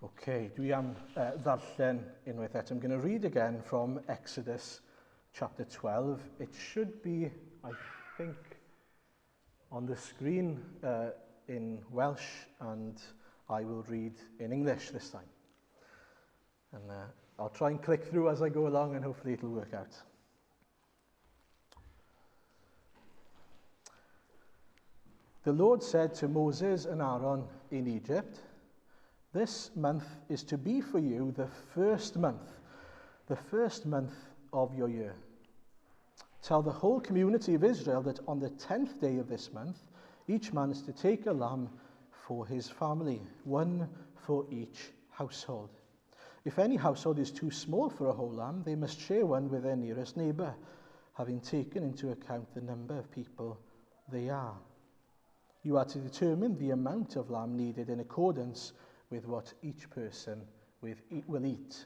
Okay, dwi am ddarllen unwaith eto. I'm going to read again from Exodus chapter 12. It should be, I think, on the screen in Welsh, and I will read in English this time. And I'll try and click through as I go along, and hopefully it'll work out. The Lord said to Moses and Aaron in Egypt, "This month is to be for you the first month of your year. Tell the whole community of Israel that on the 10th day of this month, each man is to take a lamb for his family, one for each household. If any household is too small for a whole lamb, they must share one with their nearest neighbor, having taken into account the number of people they are. You are to determine the amount of lamb needed in accordance with what each person will eat.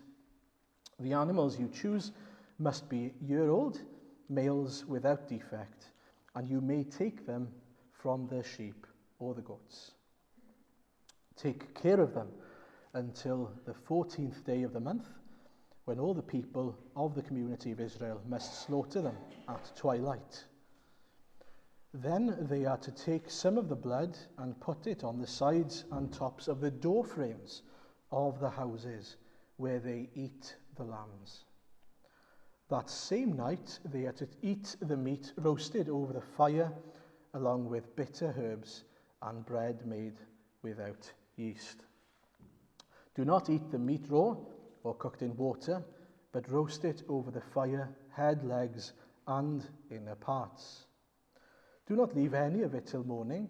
The animals you choose must be year-old, males without defect, and you may take them from the sheep or the goats. Take care of them until the 14th day of the month, when all the people of the community of Israel must slaughter them at twilight. Then they are to take some of the blood and put it on the sides and tops of the door frames of the houses where they eat the lambs. That same night they are to eat the meat roasted over the fire, along with bitter herbs and bread made without yeast. Do not eat the meat raw or cooked in water, but roast it over the fire, head, legs, and inner parts. Do not leave any of it till morning.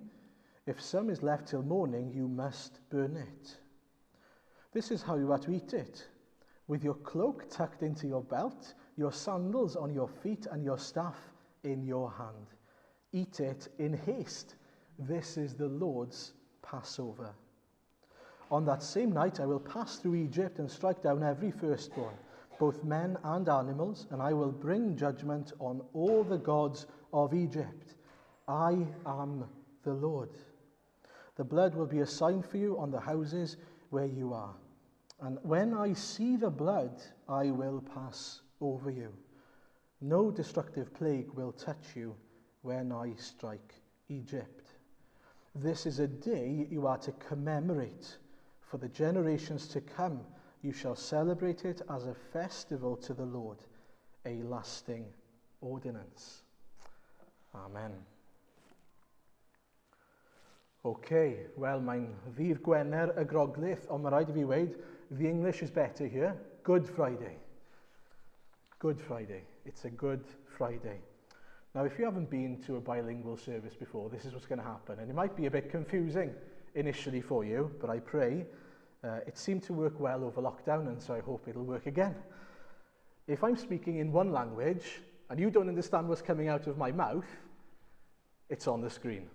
If some is left till morning, you must burn it. This is how you are to eat it, with your cloak tucked into your belt, your sandals on your feet, and your staff in your hand. Eat it in haste. This is the Lord's Passover. On that same night I will pass through Egypt and strike down every firstborn, both men and animals, and I will bring judgment on all the gods of Egypt. I am the Lord. The blood will be a sign for you on the houses where you are. And when I see the blood, I will pass over you. No destructive plague will touch you when I strike Egypt. This is a day you are to commemorate. For the generations to come, you shall celebrate it as a festival to the Lord, a lasting ordinance." Amen. Okay, well, mae'n ddydd Gwener y Groglith, ond mae rhaid I fi weid, the English is better here. Good Friday. Good Friday. It's a good Friday. Now, if you haven't been to a bilingual service before, this is what's going to happen. And it might be a bit confusing initially for you, but I pray it seemed to work well over lockdown, and so I hope it'll work again. If I'm speaking in one language, and you don't understand what's coming out of my mouth, it's on the screen.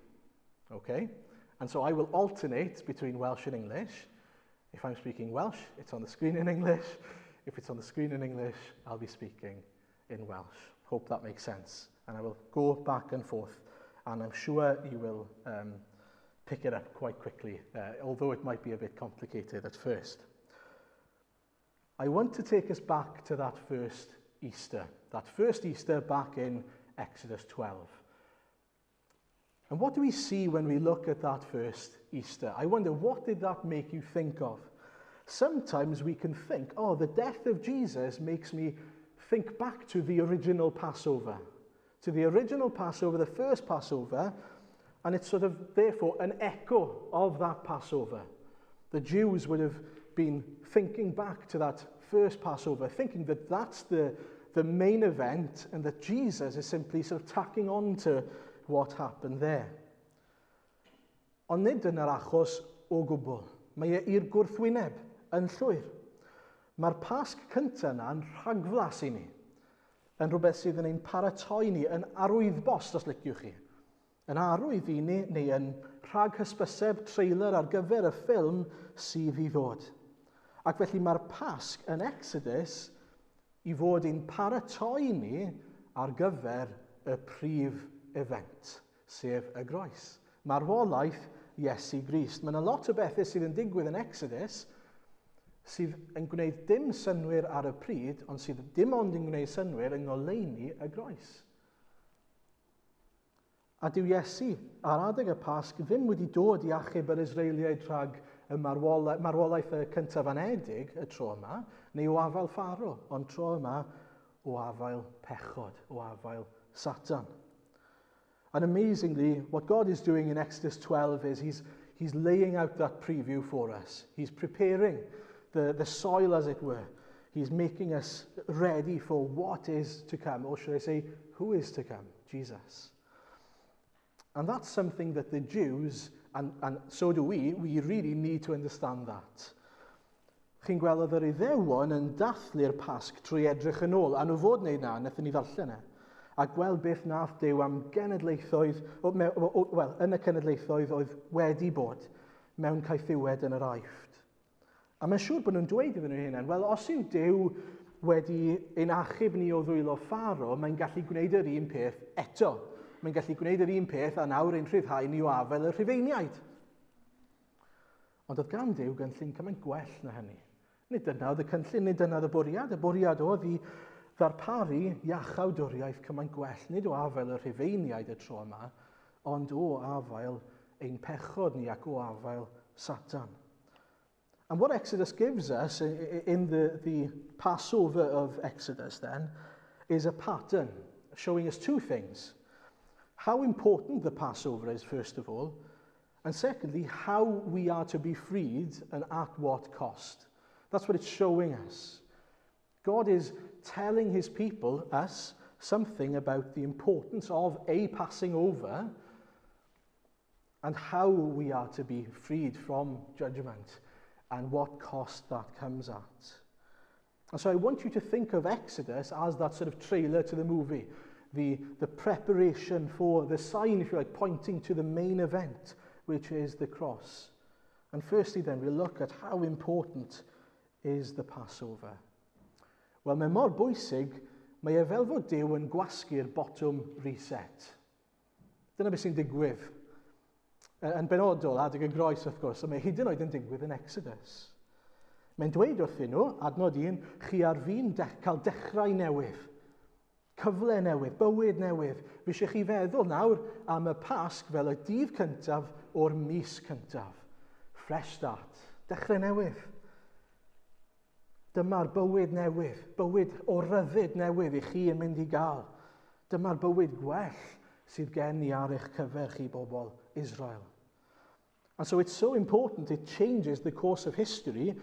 Okay? And so I will alternate between Welsh and English. If I'm speaking Welsh, it's on the screen in English. If it's on the screen in English, I'll be speaking in Welsh. Hope that makes sense. And I will go back and forth, and I'm sure you will pick it up quite quickly, although it might be a bit complicated at first. I want to take us back to that first Easter back in Exodus 12. And what do we see when we look at that first Easter? I wonder, what did that make you think of? Sometimes we can think, oh, the death of Jesus makes me think back to the original Passover. The first Passover, and it's sort of, therefore, an echo of that Passover. The Jews would have been thinking back to that first Passover, thinking that that's the main event, and that Jesus is simply sort of tacking on to what happened there. Ond nid dyna'r achos o gwbl. Mae i'r gwrthwyneb yn llwyr. Mae'r Pasg cyntaf yna'n rhagflas I ni, yn rhywbeth sydd yn ein paratoi ni, yn arwyddbost os liciwch chi. Yn arwydd I ni, neu yn rhag hysbyseb trailer ar gyfer y ffilm sydd I ddod. Ac felly mae'r Pasg yn Exodus I fod ein paratoi ni ar gyfer y prif event, sef y groes. Marwolaeth Iesu Grist. Mae yna lot o bethau sydd yn digwydd yn Exodus, sydd yn gwneud dim synwyr ar y pryd, ond sydd dim ond yn gwneud synwyr yn ngoleuni y groes. A dyw Iesu ar adeg y Pasg ddim wedi dod i achub yr Israeliaid rhag y marwolaeth y cyntaf anedig y tro yma, neu o afael Pharo, ond tro yma o afael pechod, o afael Satan. And amazingly, what God is doing in Exodus 12 is he's laying out that preview for us. He's preparing the soil, as it were. He's making us ready for what is to come, or should I say, who is to come? Jesus. And that's something that the Jews, and so do we really need to understand that. Chi'n gweld oedd yr Iddewon yn dathlu'r Pasg trwy edrych yn ôl, a nhw fod wneud na, wnaethon ni ddarllen e, a gweld beth nath Duw am genedlaethoedd, yn y cenedlaethoedd oedd wedi bod mewn caethiwed yn yr Aifft. A mae'n siŵr bod nhw'n dweud iddyn nhw hynny, wel, os yw Duw wedi ein achub ni o ddwylo Pharo, mae'n gallu gwneud yr un peth eto. Mae'n gallu gwneud yr un peth a nawr ein rhyddhau ni o afel y Rhufeiniaid. Ond oedd gan Duw gynllun cymaint gwell na hynny. Nid dyna oedd y cynllun, nid dyna oedd y bwriad. Y bwriad oedd i ddarparu iachawdwriaeth cymaint gwell, nid o afel y Rhufeiniaid y tro yma, ond o afael ein pechod ni ac o afael Satan. And what Exodus gives us in the Passover of Exodus then is a pattern showing us two things. How important the Passover is, first of all, and secondly, how we are to be freed and at what cost. That's what it's showing us. God is telling his people, us, something about the importance of a passing over and how we are to be freed from judgment and what cost that comes at. And so I want you to think of Exodus as that sort of trailer to the movie. The preparation for the sign, if you like, pointing to the main event, which is the cross. And firstly then, we'll look at how important is the Passover. Wel, mae mor bwysig, mae fel fod Duw yn gwasgu'r bottom reset. Dyna beth sy'n digwydd. Yn benodol, adeg y groes, wrth gwrs, a mae hyd yn oed yn digwydd yn Exodus. Mae'n dweud wrthyn nhw, adnod 1, chi ar fi'n cael dechrau newydd. Cyfle newydd, bywyd newydd. Fe eisiau chi feddwl nawr am y Pasg fel y dydd cyntaf o'r mis cyntaf. Fresh start, dechrau newydd. Dyma'r bywyd newydd, bywyd o ryddid newydd i chi yn mynd i gael. Dyma'r bywyd gwell sydd gen i ar eich cyfer chi bobl Israel. And so it's so important, it changes the course of history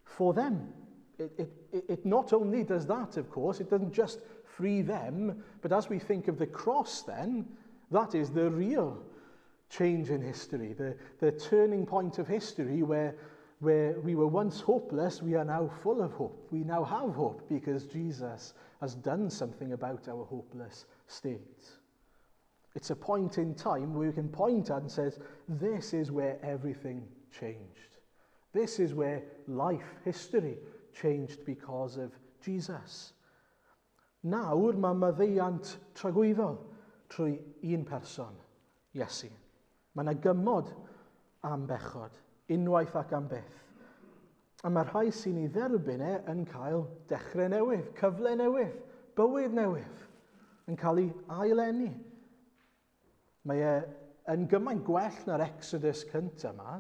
for them. It not only does that, of course, it doesn't just free them, but as we think of the cross then, that is the real change in history, the turning point of history where we were once hopeless, we are now full of hope. We now have hope because Jesus has done something about our hopeless state. It's a point in time where we can point at and says, this is where everything changed. This is where life, history, changed because of Jesus. Nawr mae maddeuant tragwyddol trwy un person, Iesu. Mae yna gymod am bechod, unwaith ac am byth. A mae rhai sy'n ei dderbyn yn cael dechrau newydd, cyfle newydd, bywyd newydd, yn cael ei ailenni. Mae yn gymaint gwell na'r Exodus cyntaf yma.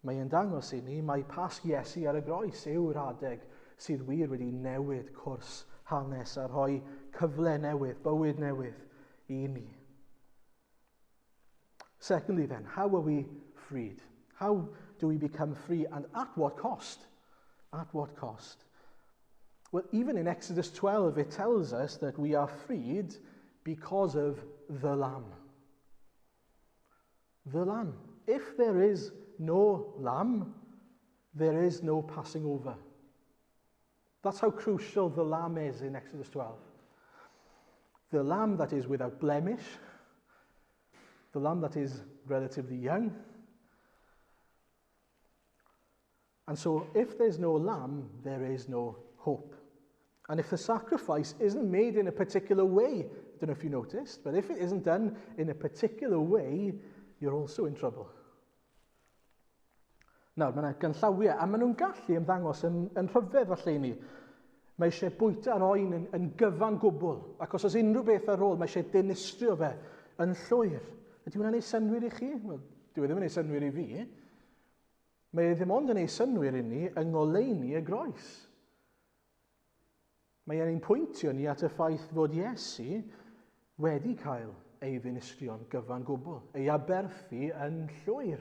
Mae e'n dangos i ni, mae Pasg Iesu ar y groes yw'r adeg sydd wir wedi newid cwrs hanes a rhoi cyfle newydd, bywyd newydd i ni. Secondly then, how are we freed? How do we become free and at what cost? At what cost? Well, even in Exodus 12, it tells us that we are freed because of the Lamb. The Lamb. If there is no Lamb, there is no passing over. That's how crucial the Lamb is in Exodus 12. The Lamb that is without blemish, the Lamb that is relatively young. And so if there's no Lamb, there is no hope. And if the sacrifice isn't made in a particular way, I don't know if you noticed, but if it isn't done in a particular way, you're also in trouble. Nawr, mae yna ganllawiau, a maen nhw'n gallu ymddangos yn rhyfedd falle i ni. Mae eisiau bwyta'r oen yn gyfan gwbl, ac os oes unrhyw beth ar ôl, mae eisiau dinistrio fe yn llwyr. Ydy hwnna'n ei synwyr i chi? Wel, dyw e ddim yn ei synwyr i fi. Mae e ddim ond yn ei synwyr i ni yng ngoleuni y groes. Mae e'n pwyntio ni at y ffaith fod Iesu wedi cael ei ddinistrio'n gyfan gwbl, ei aberthu yn llwyr.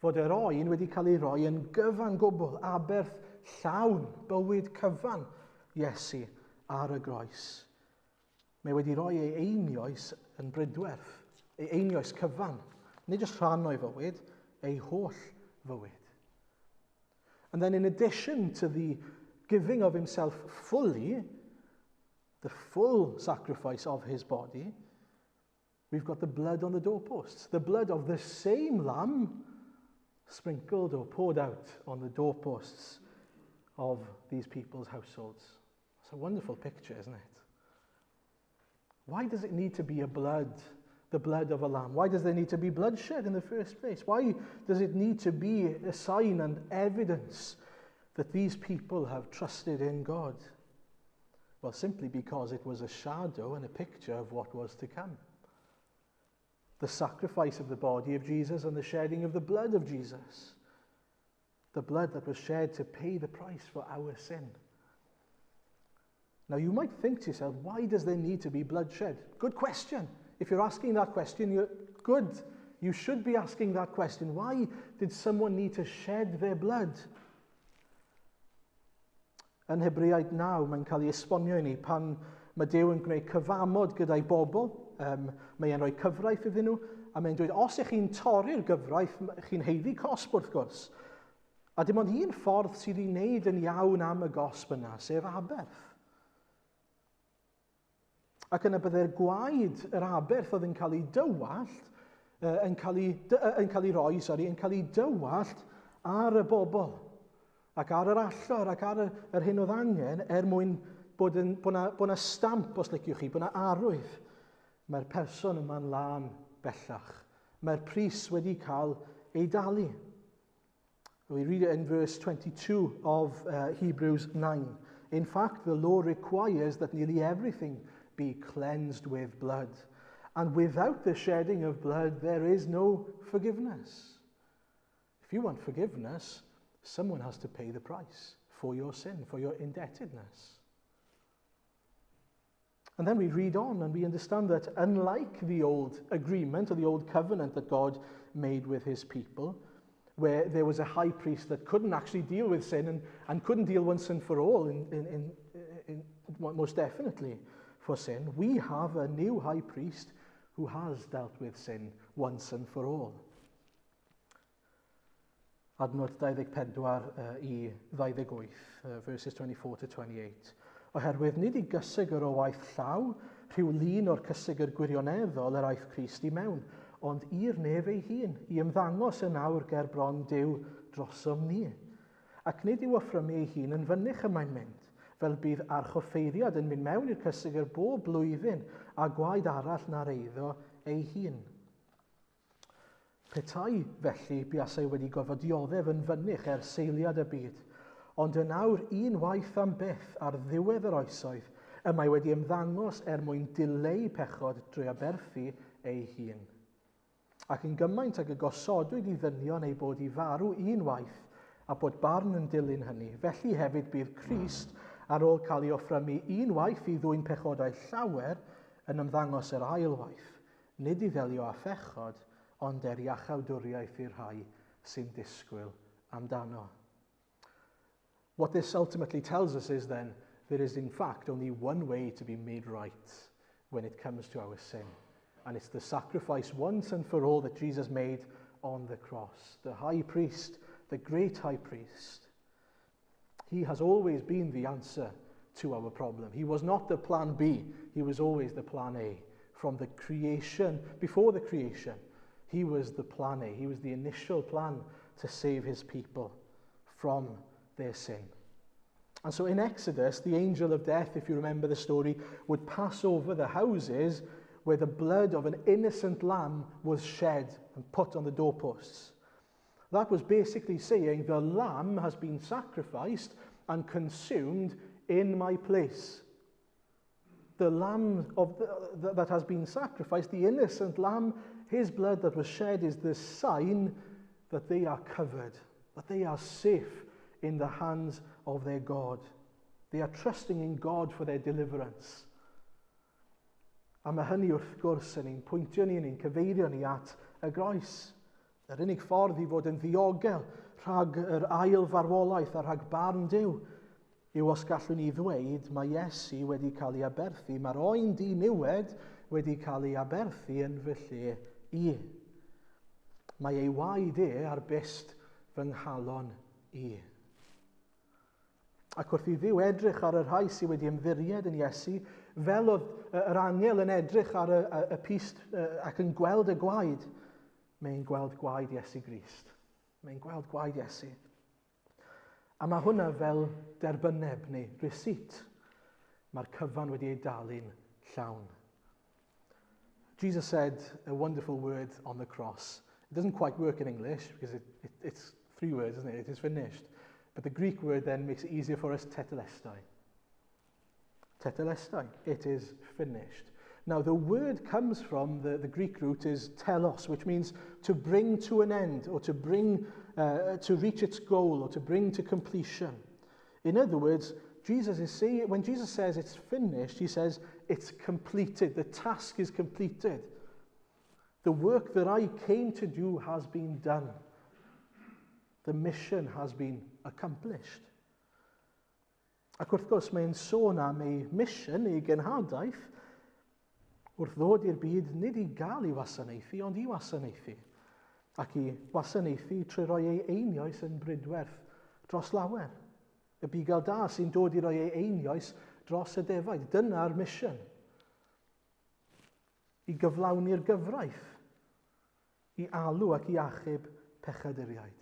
Fod yr oen wedi cael ei roi yn gyfan gwbl, aberth llawn, bywyd cyfan Iesu ar y groes. Mae wedi rhoi ei einioes yn brydwerth, ei einioes cyfan, nid jyst rhan o'i fywyd, ei holl fywyd. And then in addition to the giving of himself fully, the full sacrifice of his body, we've got the blood on the doorposts, the blood of the same lamb sprinkled or poured out on the doorposts of these people's households. It's a wonderful picture, isn't it? Why does it need to be the blood of a lamb? Why does there need to be bloodshed in the first place? Why does it need to be a sign and evidence that these people have trusted in God? Well, simply because it was a shadow and a picture of what was to come. The sacrifice of the body of Jesus and the shedding of the blood of Jesus. The blood that was shed to pay the price for our sin. Now, you might think to yourself, why does there need to be bloodshed? Good question. If you're asking that question, you're good. You should be asking that question. Why did someone need to shed their blood? Yn Hebreaid 9, mae'n cael ei esbonio i ni pan mae Duw yn gwneud cyfamod gyda'i bobl. Mae e'n rhoi cyfraith iddyn nhw, a mae'n dweud, os ych chi'n torri'r gyfraith, chi'n heiddi cosb wrth gwrs. A dim ond un ffordd sydd i wneud yn iawn am y gosb yna, sef aberth. Ac yna byddai'r gwaed, yr aberth oedd yn cael ei dywallt, yn cael ei dywallt ar y bobl, ac ar yr allor, ac ar yr hyn oedd angen, mwyn bod yna stamp, os liciwch chi, bod yna arwydd. Mae'r person yma'n lan bellach. Mae'r pris wedi cael ei dalu. We read it in verse 22 of Hebrews 9. In fact, the law requires that nearly everything be cleansed with blood. And without the shedding of blood, there is no forgiveness. If you want forgiveness, someone has to pay the price for your sin, for your indebtedness. And then we read on and we understand that unlike the old agreement or the old covenant that God made with his people, where there was a high priest that couldn't actually deal with sin and couldn't deal once and for all, most definitely for sin, we have a new high priest who has dealt with sin once and for all. Adnod 24 I 28, verses 24 to 28. Oherwydd nid I gysig yr o waith llaw, rhyw lun o'r cysig gwirioneddol yr aeth Crist I mewn, ond i'r nef ei hun, I ymddangos y nawr ger bron Duw drosom ni. Ac nid yw offrym ei hun yn fynych y mae'n mynd, fel bydd archoffeiriad yn mynd mewn i'r cysig bob blwyddyn, a gwaed arall na'r eiddo ei hun. Petai felly buasai wedi gofod dioddef yn fynych seiliad y byd, ond y nawr un waith am byth ar ddiwedd yr oesoedd, y mae wedi ymddangos mwyn dileu pechod drwy aberthu ei hun. Ac yn gymaint ag y gosodwyd I ddynion ei bod I farw un waith, a bod barn yn dilyn hynny, felly hefyd bydd Crist ar ôl cael ei offrymu un waith I ddwyn pechodau llawer, yn ymddangos yr ail waith, nid I ddelio â phechod, ond iachawdwriaeth i'r rhai sy'n disgwyl amdano. What this ultimately tells us is then, there is in fact only one way to be made right when it comes to our sin. And it's the sacrifice once and for all that Jesus made on the cross. The high priest, the great high priest. He has always been the answer to our problem. He was not the plan B, he was always the plan A. From the creation, before the creation, he was the plan A. He was the initial plan to save his people from their sin. And so in Exodus, the angel of death, if you remember the story, would pass over the houses where the blood of an innocent lamb was shed and put on the doorposts. That was basically saying the lamb has been sacrificed and consumed in my place. The lamb that has been sacrificed, the innocent lamb, his blood that was shed is the sign that they are covered, that they are safe in the hands of their God. They are trusting in God for their deliverance. A mae hynny wrth gwrs yn ein pwyntio ni, yn ein cyfeirio ni at y groes. Yr unig ffordd i fod yn ddiogel rhag yr ail farwolaeth a rhag barn Duw yw os gallwn ni ddweud mae Iesu wedi cael ei aberthu, mae'r oen di-niwed wedi cael ei aberthu yn fy lle i. Mae ei waed ar byst fy nghalon i. Ac wrth i Dduw edrych ar y rhai sydd wedi ymddiried yn Iesu, fel oedd yr angel yn edrych ar y pist ac yn gweld y gwaed, mae'n gweld gwaed Iesu Grist. Mae'n gweld gwaed Iesu. A mae hwnna fel derbyneb neu receipt. Mae'r cyfan wedi ei dalu'n llawn. Jesus said a wonderful word on the cross. It doesn't quite work in English because it's 3 words, isn't it? It is finished. But the Greek word then makes it easier for us, tetelestai. Tetelestai. It is finished. Now, the word comes from, the Greek root is telos, which means to bring to an end, or to bring, to reach its goal, or to bring to completion. In other words, Jesus is saying, when Jesus says it's finished, he says it's completed. The task is completed. The work that I came to do has been done. The mission has been accomplished. Ac wrth gwrs, mae'n sôn am ei mission, ei genhadaeth, wrth ddod i'r byd nid i gael ei wasanaethu, ond i wasanaethu. Ac i wasanaethu trwy roi ei einioes yn brydwerth dros lawer. Y bugail da sy'n dod i roi ei einioes dros y defaid. Dyna'r mission. I gyflawni'r gyfraith. I alw ac i achub pechaduriaid.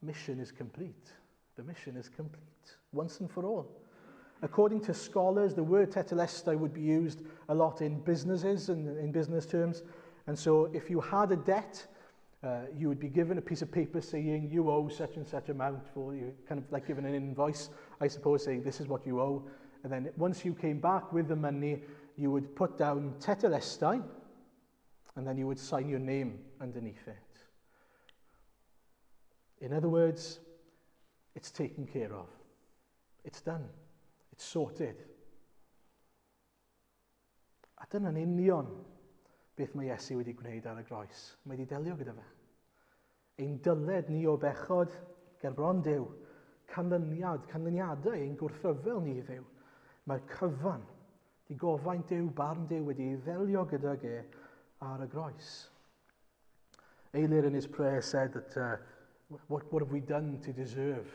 Mission is complete. The mission is complete, once and for all. According to scholars, the word tetelestai would be used a lot in businesses and in business terms. And so if you had a debt, you would be given a piece of paper saying you owe such and such amount for you, kind of like given an invoice, I suppose, saying this is what you owe. And then once you came back with the money, you would put down tetelestai, and then you would sign your name underneath it. In other words, it's taken care of. It's done. It's sorted. A dyna'n union beth mae Iesu wedi gwneud ar y groes. Mae wedi delio gyda fe. Ein dyled ni o bechod ger bron Duw, canlyniadau ein gwrthryfel ni Dduw. Mae'r cyfan, di gofaint Duw, barn Duw wedi ddelio gyda ge ar y groes. Eilir in his prayer said that what have we done to deserve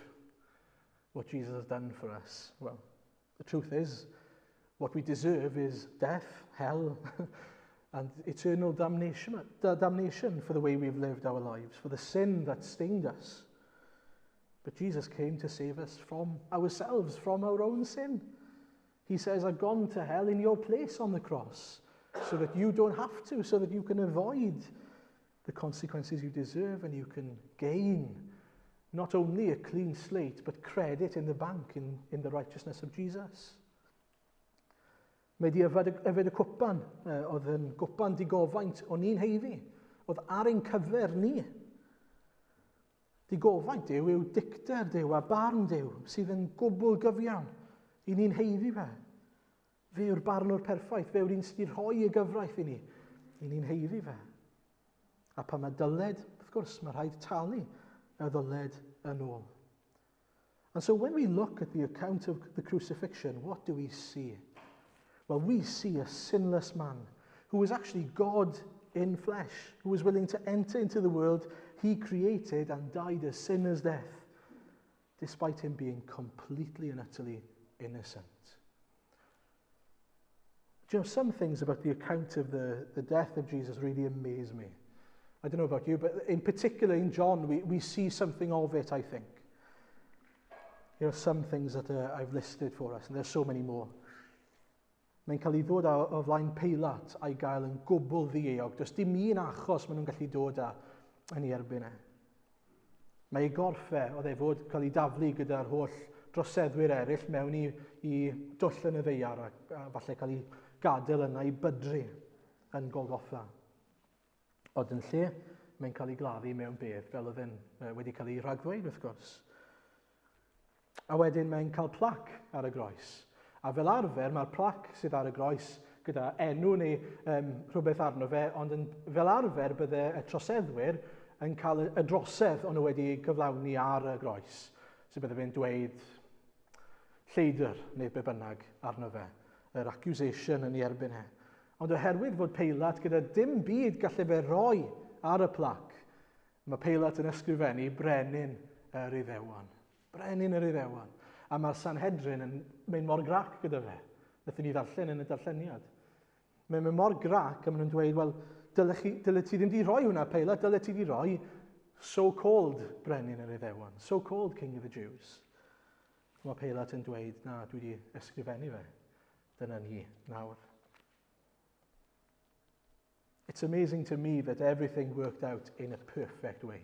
what Jesus has done for us? Well, the truth is, what we deserve is death, hell, and eternal damnation for the way we've lived our lives, for the sin that stained us. But Jesus came to save us from ourselves, from our own sin. He says, I've gone to hell in your place on the cross, so that you don't have to, so that you can avoid the consequences you deserve, and you can gain not only a clean slate, but credit in the bank in the righteousness of Jesus. Mae di yfed y cwpan, oedd yn gwpan digofaint o ni'n heiddi, oedd ar ein cyfer ni. Digofaint Duw yw dicter Duw a barn Duw sydd yn gwbl gyfiawn i ni'n heiddi fe. Fe yw'r barnwr perffaith, fe yw'r un sydd wedi rhoi y gyfraith i ni'n heiddi fe. A pan mae dyled, wrth gwrs, mae rhaid talu y ddyled yn ôl. And so when we look at the account of the crucifixion, what do we see? Well, we see a sinless man who was actually God in flesh, who was willing to enter into the world he created and died a sinner's death, despite him being completely and utterly innocent. Do you know, some things about the account of the death of Jesus really amaze me. I don't know about you, but in particular in John, we see something of it, I think. There are some things that I've listed for us, and there's so many more. Mae'n cael ei ddod o flaen Peilat a'i gael yn gwbl ddieog. Does dim un achos maen nhw'n gallu dod â yn ei erbyn e. Mae ei gorffau oedd e fod cael ei daflu gyda'r holl droseddwyr eraill mewn i dwll yn y ddeiar a falle cael ei gadael yna i bydru yn Golgotha. Ond yn lle, mae'n cael ei gladdu mewn bedd, fel oedd e'n wedi cael ei rhagddweud wrth gwrs. A wedyn mae'n cael plac ar y groes. A fel arfer, mae'r plac sydd ar y groes gyda enw neu rhywbeth arno fe, ond fel arfer bydde y troseddwyr yn cael y drosedd ond wedi cyflawni ar y groes. So bydde fe'n dweud lleidr neu be bynnag arno fe, yr accusation yn ei erbyn e. Ond oherwydd fod Peilat gyda dim byd gallai fe roi ar y plac, mae Peilat yn ysgrifennu brenin yr Iddewon. Brenin yr Iddewon. A mae'r Sanhedrin yn mynd mor grac gyda fe. Nethon ni ddarllen yn y darlleniad. Mae'n mynd mor grac a maen nhw'n dweud, wel, dyle ti ddim di roi hwnna, Peilat, dyle ti di roi so-called brenin yr Iddewon, so-called King of the Jews. Mae Peilat yn dweud, na, dwi wedi ysgrifennu fe. Dyna ni nawr. It's amazing to me that everything worked out in a perfect way.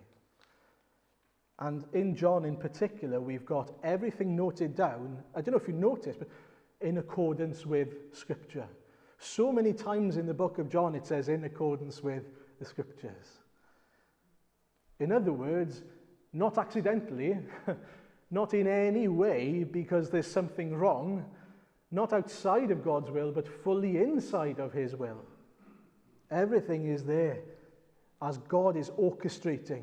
And in John in particular, we've got everything noted down, I don't know if you noticed, but in accordance with Scripture. So many times in the book of John it says in accordance with the Scriptures. In other words, not accidentally, not in any way because there's something wrong, not outside of God's will, but fully inside of his will. Everything is there as God is orchestrating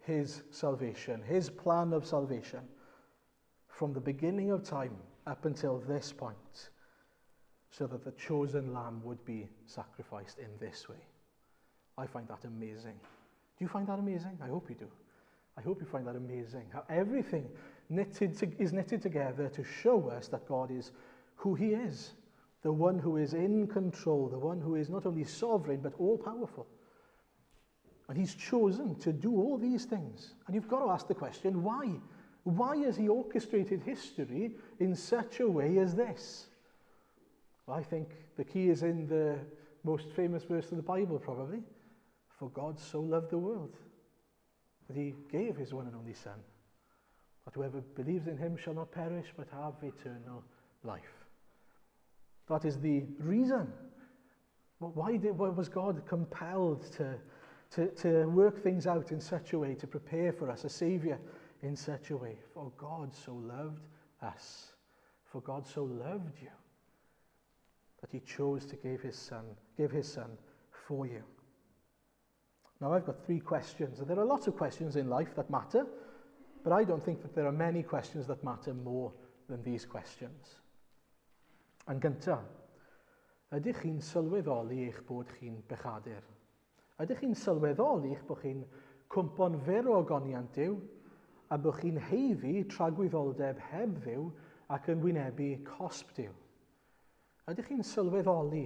his salvation, his plan of salvation, from the beginning of time up until this point, so that the chosen lamb would be sacrificed in this way. I find that amazing. Do you find that amazing? I hope you do. I hope you find that amazing. How everything is knitted together to show us that God is who he is, the one who is in control, the one who is not only sovereign but all-powerful. And he's chosen to do all these things. And you've got to ask the question, why? Why has he orchestrated history in such a way as this? Well, I think the key is in the most famous verse of the Bible, probably. For God so loved the world that he gave his one and only Son, that whoever believes in him shall not perish but have eternal life. That is the reason. Why was God compelled to work things out in such a way, to prepare for us a Saviour in such a way? For God so loved us. For God so loved you that he chose to give his son for you. Now I've got 3 questions. And there are lots of questions in life that matter, but I don't think that there are many questions that matter more than these questions. Yn gyntaf, ydych chi'n sylweddoli eich bod chi'n bechadur? Ydych chi'n sylweddoli eich bod chi'n cwmpo'n fyr o ogoniant Duw a bod chi'n heiddi tragwyddoldeb heb Dduw ac yn wynebu cosb Duw? Ydych chi'n sylweddoli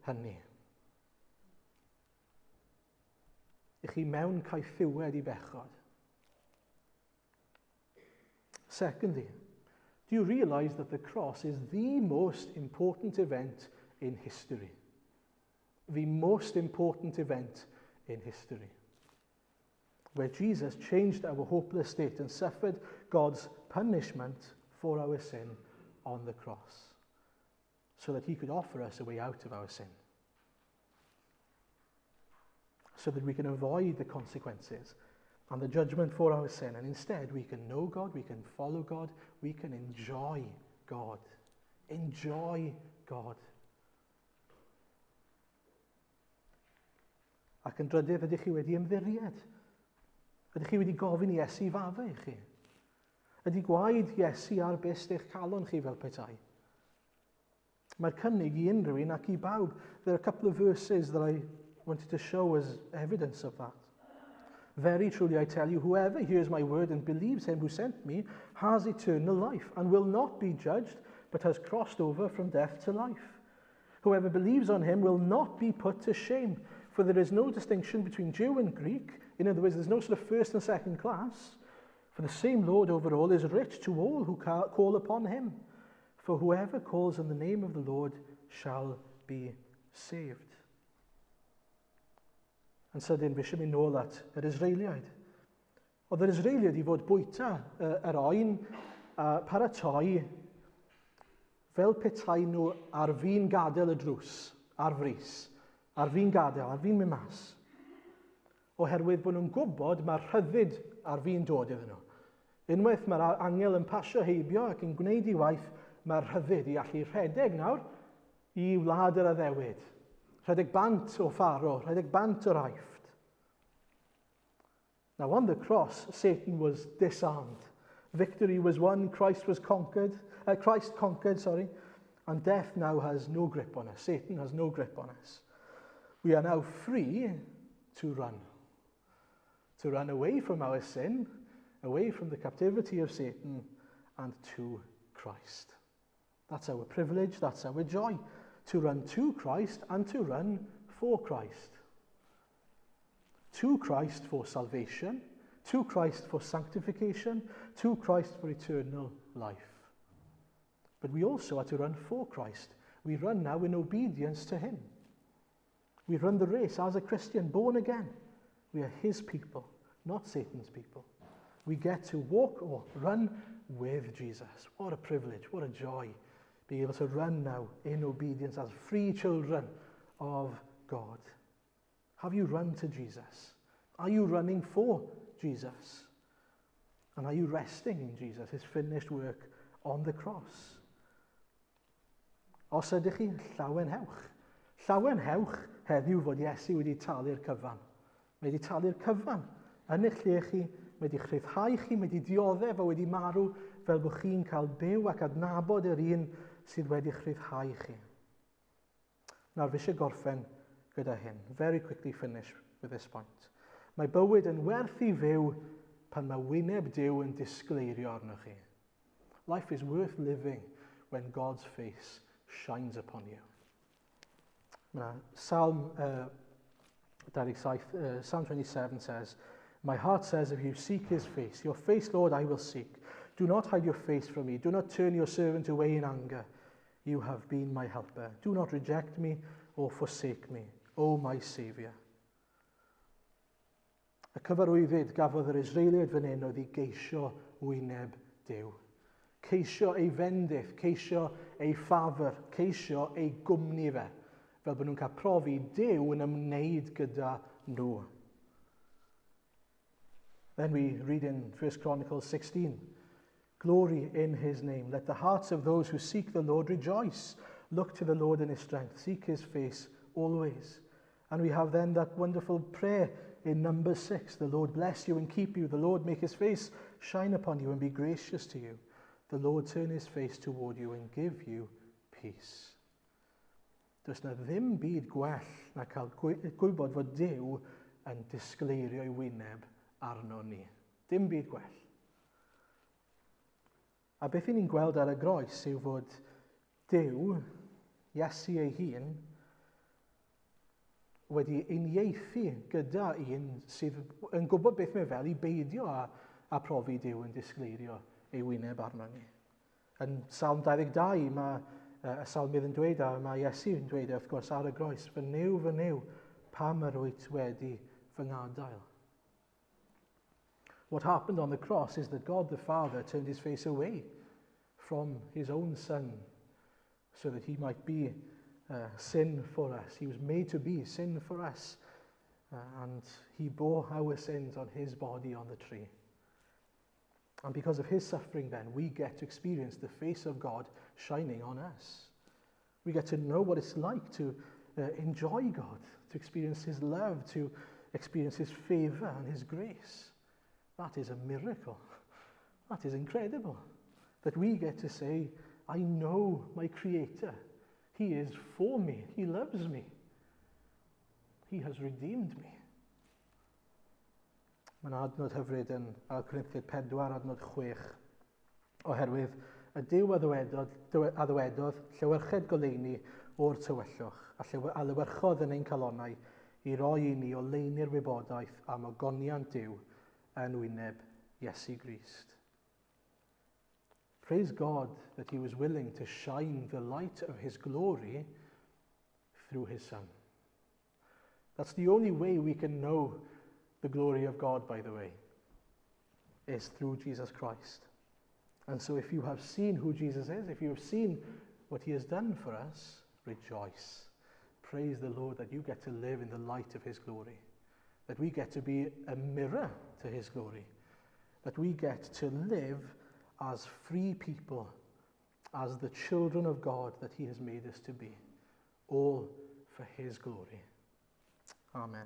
hynny? Ych chi mewn caethiwed i bechod? Secondly, do you realize that the cross is the most important event in history? The most important event in history. Where Jesus changed our hopeless state and suffered God's punishment for our sin on the cross, so that he could offer us a way out of our sin. So that we can avoid the consequences and the judgment for our sin. And instead, we can know God, we can follow God, we can enjoy God. Enjoy God. Ac yn drydydd, ydych chi wedi ymddiried? Ydych chi wedi gofyn i Iesu faddau i chi? Ydy gwaed Iesu ar byst eich calon chi fel petai? Mae'r cynnig i unrhyw un ac i bawb. There are a couple of verses that I wanted to show as evidence of that. Very truly I tell you, whoever hears my word and believes him who sent me has eternal life and will not be judged, but has crossed over from death to life. Whoever believes on him will not be put to shame, for there is no distinction between Jew and Greek. In other words, there's no sort of first and second class. For the same Lord over all is rich to all who call upon him. For whoever calls on the name of the Lord shall be saved. Yn sydyn, fi eisiau mynd nôl at yr Israeliaid. Oedd yr Israeli wedi fod bwyta yr oen a paratoi fel petai nhw ar fi'n gadael y drws, ar frys, ar fi'n gadael, ar fi'n mynd mas. Oherwydd bod nhw'n gwybod mae'r rhyddid ar fi'n dod iddyn nhw. Unwaith mae'r angel yn pasio heibio ac yn gwneud ei waith, mae'r rhyddid i allu rhedeg nawr i wlad yr addewid. Rhedeg bant o Pharo, rhedeg bant o'r Aifft. Now on the cross, Satan was disarmed. Victory was won, Christ conquered, and death now has no grip on us. Satan has no grip on us. We are now free to run away from our sin, away from the captivity of Satan, and to Christ. That's our privilege, that's our joy, to run to Christ and to run for Christ. To Christ for salvation, to Christ for sanctification, to Christ for eternal life. But we also are to run for Christ. We run now in obedience to him. We run the race as a Christian, born again. We are his people, not Satan's people. We get to walk or run with Jesus. What a privilege, what a joy, being able to run now in obedience as free children of God. Have you run to Jesus? Are you running for Jesus? And are you resting in Jesus, his finished work on the cross? Os ydych chi llawenhewch heddiw fod Iesu wedi talu'r cyfan. Mae wedi talu'r cyfan yn eich lle chi, mae wedi chryddhau chi, mae wedi dioddef a wedi marw fel bod chi'n cael byw ac adnabod yr un sydd wedi chryddhau chi. Nawr, fi eisiau gorffen gyda hyn. Very quickly finish with this point. Mae bywyd yn werth i fyw pan mae wyneb Duw yn disgleirio arnoch chi. Life is worth living when God's face shines upon you. Psalm 27 says, "My heart says, if you seek his face, your face, Lord, I will seek. Do not hide your face from me. Do not turn your servant away in anger. You have been my helper. Do not reject me or forsake me, O my Saviour." Y cyfarwyddyd gafodd yr Israeliad fan hyn oedd i geisio wyneb Duw. Ceisio ei fendith, ceisio ei ffafr, ceisio ei gwmni fe, fel bod nhw'n cael profi Duw yn ymwneud gyda nhw. Then we read in 1 Chronicles 16, "Glory in his name. Let the hearts of those who seek the Lord rejoice. Look to the Lord in his strength. Seek his face always." And we have then that wonderful prayer in Numbers 6. "The Lord bless you and keep you. The Lord make his face shine upon you and be gracious to you. The Lord turn his face toward you and give you peace." Does na ddim byd gwell na cael gwybod fod Duw yn disgleirio ei wyneb arno ni. Dim byd gwell. A beth ni'n gweld ar y groes yw fod Duw, Iesu ei hun, wedi uniaethu gyda un sydd yn gwybod beth mae fel i beidio a profi Duw yn disgleirio ei wyneb arno ni. Yn Psalm 22, mae y salmydd yn dweud, a mae Iesu yn dweud, wrth gwrs, ar y groes, fy niw, pam yr wyt wedi fy ngadael. What happened on the cross is that God the Father turned his face away from his own Son so that he might be sin for us. He was made to be sin for us, and he bore our sins on his body on the tree. And because of his suffering then, we get to experience the face of God shining on us. We get to know what it's like to enjoy God, to experience his love, to experience his favor and his grace. That is a miracle. That is incredible. That we get to say, I know my Creator. He is for me. He loves me. He has redeemed me. Mae'n adnod hyfryd yn Corinthiaid 4, adnod 6, oherwydd y Duw a ddywedodd llewyrched goleuni o'r tywyllwch, a lywyrchodd yn ein calonnau i roi i ni o leini'r wybodaeth am ogoniant Duw yn wyneb Iesu Grist. Praise God that he was willing to shine the light of his glory through his Son. That's the only way we can know the glory of God, by the way. is through Jesus Christ. And so if you have seen who Jesus is, if you have seen what he has done for us, rejoice. Praise the Lord that you get to live in the light of his glory, that we get to be a mirror to his glory, that we get to live as free people, as the children of God that he has made us to be, all for his glory. Amen.